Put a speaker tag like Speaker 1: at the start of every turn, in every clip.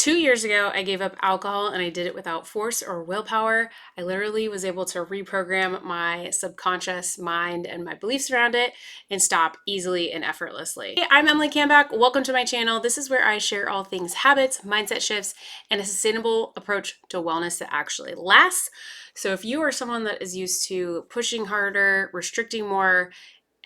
Speaker 1: 2 years ago, I gave up alcohol and I did it without force or willpower. I literally was able to reprogram my subconscious mind and my beliefs around it and stop easily and effortlessly. Hey, I'm Emily Camback. Welcome to my channel. This is where I share all things habits, mindset shifts, and a sustainable approach to wellness that actually lasts. So if you are someone that is used to pushing harder, restricting more,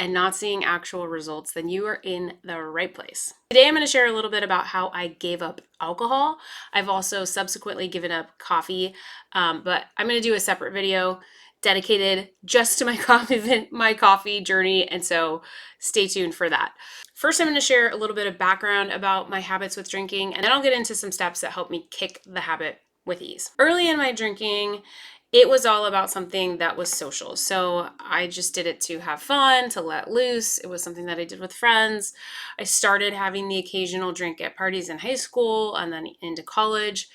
Speaker 1: and not seeing actual results, then you are in the right place. Today, I'm going to share a little bit about how I gave up alcohol. I've also subsequently given up coffee, but I'm going to do a separate video dedicated just to my coffee journey, and so stay tuned for that. First, I'm going to share a little bit of background about my habits with drinking, and then I'll get into some steps that help me kick the habit with ease. Early in my drinking, it was all about something that was social. So I just did it to have fun, to let loose. It was something that I did with friends. I started having the occasional drink at parties in high school and then into college.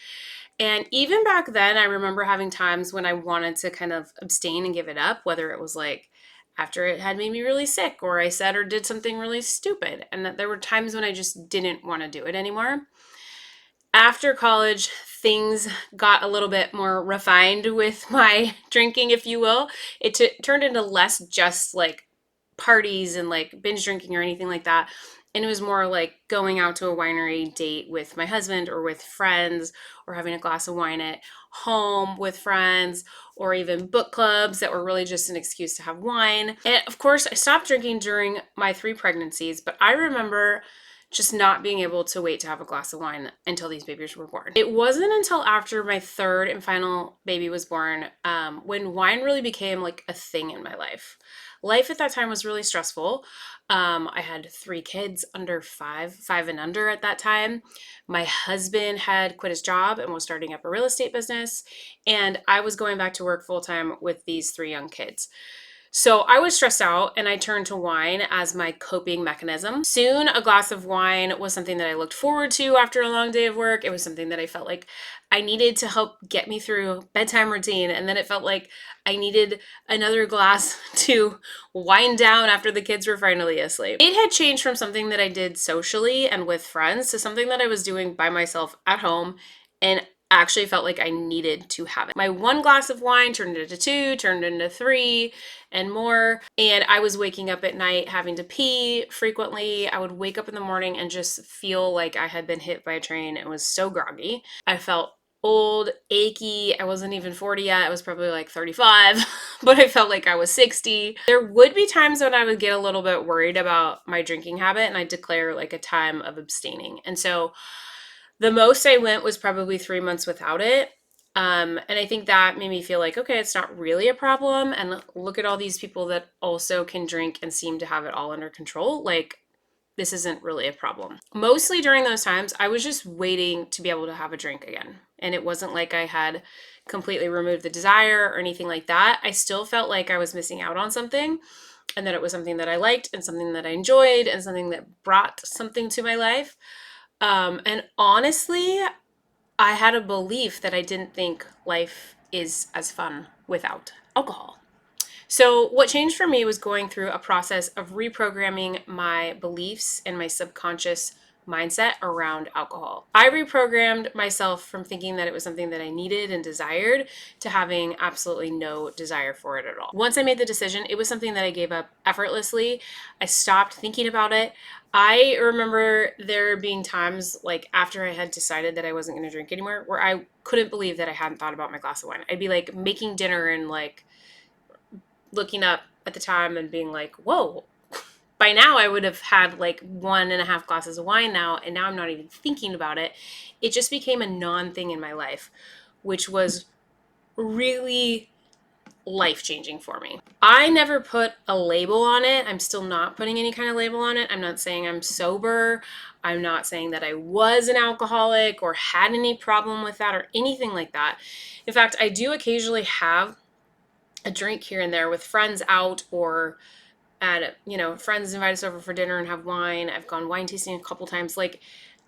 Speaker 1: And even back then, I remember having times when I wanted to kind of abstain and give it up, whether it was like after it had made me really sick or I said or did something really stupid. And that there were times when I just didn't want to do it anymore. After college, things got a little bit more refined with my drinking, if you will. It turned into less just like parties and like binge drinking or anything like that. And it was more like going out to a winery date with my husband or with friends, or having a glass of wine at home with friends, or even book clubs that were really just an excuse to have wine. And of course, I stopped drinking during my 3 pregnancies, but I remember just not being able to wait to have a glass of wine until these babies were born. It wasn't until after my 3rd and final baby was born when wine really became like a thing in my life. Life at that time was really stressful. I had 3 kids under 5 and under at that time. My husband had quit his job and was starting up a real estate business, and I was going back to work full time with these 3 young kids. So I was stressed out and I turned to wine as my coping mechanism. Soon, a glass of wine was something that I looked forward to after a long day of work. It was something that I felt like I needed to help get me through bedtime routine. And then it felt like I needed another glass to wind down after the kids were finally asleep. It had changed from something that I did socially and with friends to something that I was doing by myself at home, and actually felt like I needed to have it. My 1 glass of wine turned into 2, turned into 3, and more. And I was waking up at night having to pee frequently. I would wake up in the morning and just feel like I had been hit by a train and was so groggy. I felt old, achy. I wasn't even 40 yet. I was probably like 35, but I felt like I was 60. There would be times when I would get a little bit worried about my drinking habit, and I'd declare like a time of abstaining. And so the most I went was probably 3 months without it. And I think that made me feel like, okay, it's not really a problem. And look at all these people that also can drink and seem to have it all under control. Like, this isn't really a problem. Mostly during those times, I was just waiting to be able to have a drink again. And it wasn't like I had completely removed the desire or anything like that. I still felt like I was missing out on something, and that it was something that I liked and something that I enjoyed and something that brought something to my life. And honestly, I had a belief that I didn't think life is as fun without alcohol. So what changed for me was going through a process of reprogramming my beliefs and my subconscious mindset around alcohol. I reprogrammed myself from thinking that it was something that I needed and desired to having absolutely no desire for it at all. Once I made the decision, it was something that I gave up effortlessly. I stopped thinking about it. I remember there being times like after I had decided that I wasn't going to drink anymore where I couldn't believe that I hadn't thought about my glass of wine. I'd be like making dinner and like looking up at the time and being like, whoa, by now I would have had like 1.5 glasses of wine now, and now I'm not even thinking about it. It just became a non-thing in my life, which was really life-changing for me. I never put a label on it. I'm still not putting any kind of label on it. I'm not saying I'm sober. I'm not saying that I was an alcoholic or had any problem with that or anything like that. In fact, I do occasionally have a drink here and there with friends out, or at, friends invite us over for dinner and have wine. I've gone wine tasting a couple times. Like,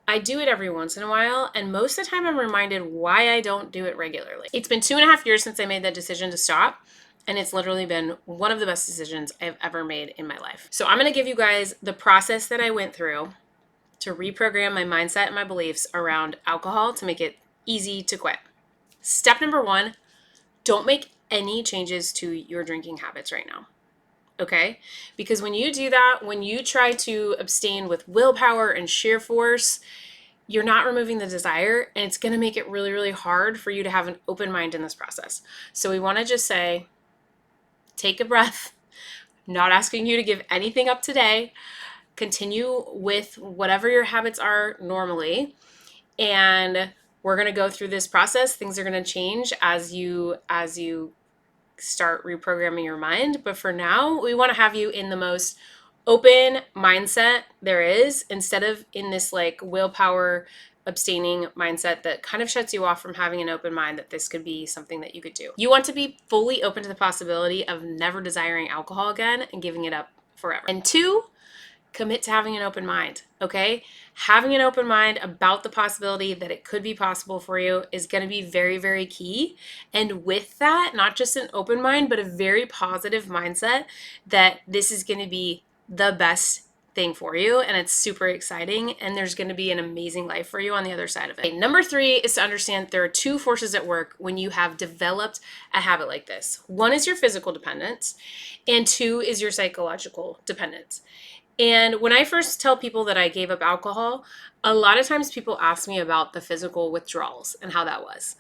Speaker 1: I do it every once in a while, and most of the time I'm reminded why I don't do it regularly. It's been 2.5 years since I made that decision to stop, and it's literally been one of the best decisions I've ever made in my life. So I'm going to give you guys the process that I went through to reprogram my mindset and my beliefs around alcohol to make it easy to quit. Step number 1, don't make any changes to your drinking habits right now. Okay? Because when you do that, when you try to abstain with willpower and sheer force, you're not removing the desire, and it's going to make it really, really hard for you to have an open mind in this process. So we want to just say, take a breath, not asking you to give anything up today. Continue with whatever your habits are normally. And we're going to go through this process. Things are going to change as you start reprogramming your mind. But for now, we want to have you in the most open mindset there is, instead of in this like willpower abstaining mindset that kind of shuts you off from having an open mind that this could be something that you could do. You want to be fully open to the possibility of never desiring alcohol again and giving it up forever. And 2, commit to having an open mind, okay? Having an open mind about the possibility that it could be possible for you is going to be very, very key. And with that, not just an open mind, but a very positive mindset that this is going to be the best thing for you, and it's super exciting, and there's going to be an amazing life for you on the other side of it. Okay, number 3 is to understand there are 2 forces at work when you have developed a habit like this. 1 is your physical dependence, and 2 is your psychological dependence. And when I first tell people that I gave up alcohol, a lot of times people ask me about the physical withdrawals and how that was.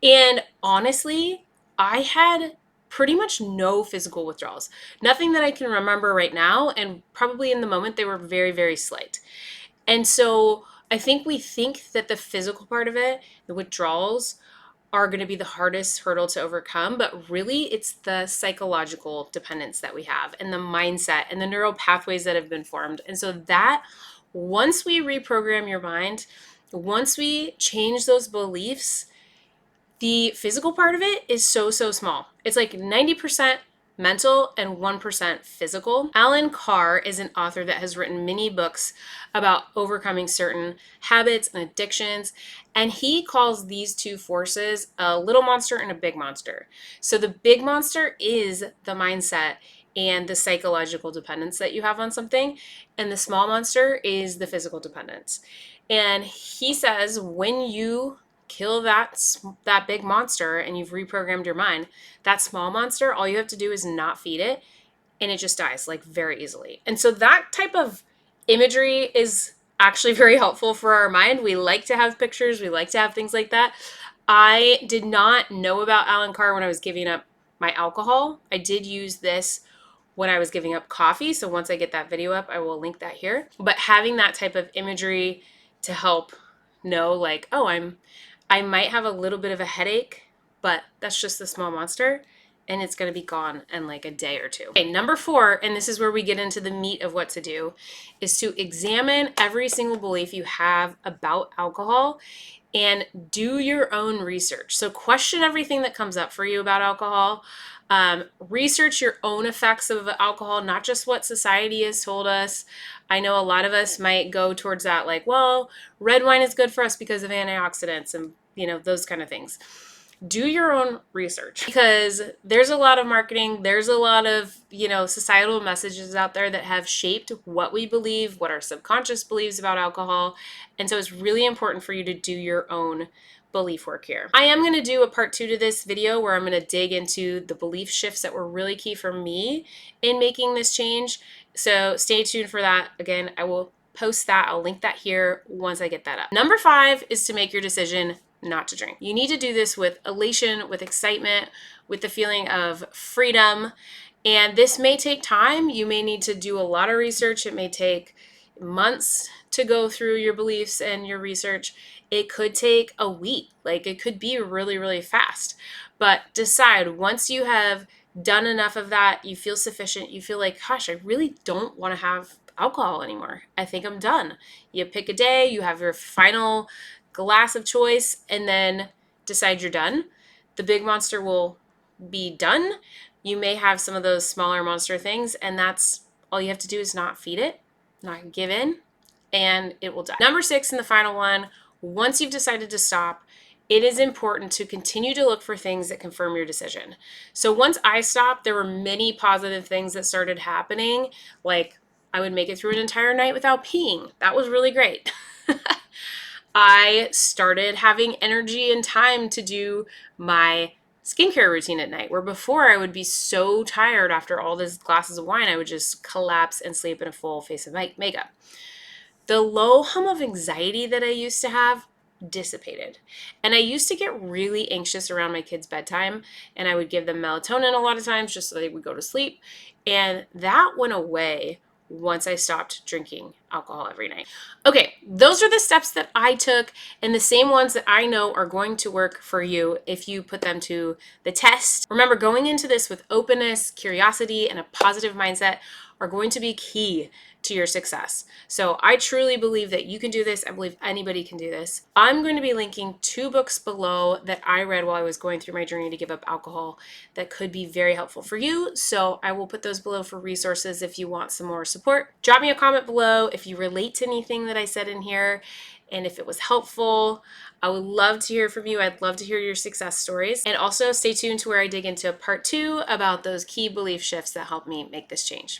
Speaker 1: And honestly, I had pretty much no physical withdrawals. Nothing that I can remember right now, and probably in the moment they were very, very slight. And so I think we think that the physical part of it, the withdrawals, are going to be the hardest hurdle to overcome, but really it's the psychological dependence that we have and the mindset and the neural pathways that have been formed. And so that once we reprogram your mind, once we change those beliefs, the physical part of it is so small. It's like 90% mental and 1% physical. Alan Carr is an author that has written many books about overcoming certain habits and addictions, and he calls these 2 forces a little monster and a big monster. So the big monster is the mindset and the psychological dependence that you have on something, and the small monster is the physical dependence. And he says when you kill that big monster and you've reprogrammed your mind, that small monster, all you have to do is not feed it, and it just dies like very easily. And so that type of imagery is actually very helpful for our mind. We like to have pictures, we like to have things like that. I did not know about Alan Carr when I was giving up my alcohol. I did use this when I was giving up coffee. So once I get that video up, I will link that here. But having that type of imagery to help know like, oh, I might have a little bit of a headache, but that's just the small monster, and it's going to be gone in like a day or 2. Okay, number 4, and this is where we get into the meat of what to do, is to examine every single belief you have about alcohol and do your own research. So question everything that comes up for you about alcohol. Research your own effects of alcohol, not just what society has told us. I know a lot of us might go towards that, like, well, red wine is good for us because of antioxidants and, those kind of things. Do your own research, because there's a lot of marketing. There's a lot of, societal messages out there that have shaped what we believe, what our subconscious believes about alcohol. And so it's really important for you to do your own belief work here. I am going to do a part 2 to this video where I'm going to dig into the belief shifts that were really key for me in making this change. So stay tuned for that. Again, I will post that. I'll link that here once I get that up. Number 5 is to make your decision not to drink. You need to do this with elation, with excitement, with the feeling of freedom. And this may take time. You may need to do a lot of research. It may take months to go through your beliefs and your research. It could take a week. Like, it could be really, really fast. But decide, once you have done enough of that, you feel sufficient, you feel like, gosh, I really don't want to have alcohol anymore. I think I'm done. You pick a day, you have your final glass of choice, and then decide you're done. The big monster will be done. You may have some of those smaller monster things, and that's all you have to do is not feed it, not give in, and it will die. Number 6, and the final one, once you've decided to stop, it is important to continue to look for things that confirm your decision. So once I stopped, there were many positive things that started happening. Like, I would make it through an entire night without peeing. That was really great. I started having energy and time to do my skincare routine at night, where before I would be so tired after all these glasses of wine, I would just collapse and sleep in a full face of makeup. The low hum of anxiety that I used to have dissipated. And I used to get really anxious around my kids' bedtime, and I would give them melatonin a lot of times just so they would go to sleep. And that went away once I stopped drinking alcohol every night. Okay, those are the steps that I took, and the same ones that I know are going to work for you if you put them to the test. Remember, going into this with openness, curiosity, and a positive mindset are going to be key to your success. So I truly believe that you can do this. I believe anybody can do this. I'm going to be linking 2 books below that I read while I was going through my journey to give up alcohol that could be very helpful for you. So I will put those below for resources if you want some more support. Drop me a comment below if you relate to anything that I said in here and if it was helpful. I would love to hear from you. I'd love to hear your success stories. And also stay tuned to where I dig into part 2 about those key belief shifts that helped me make this change.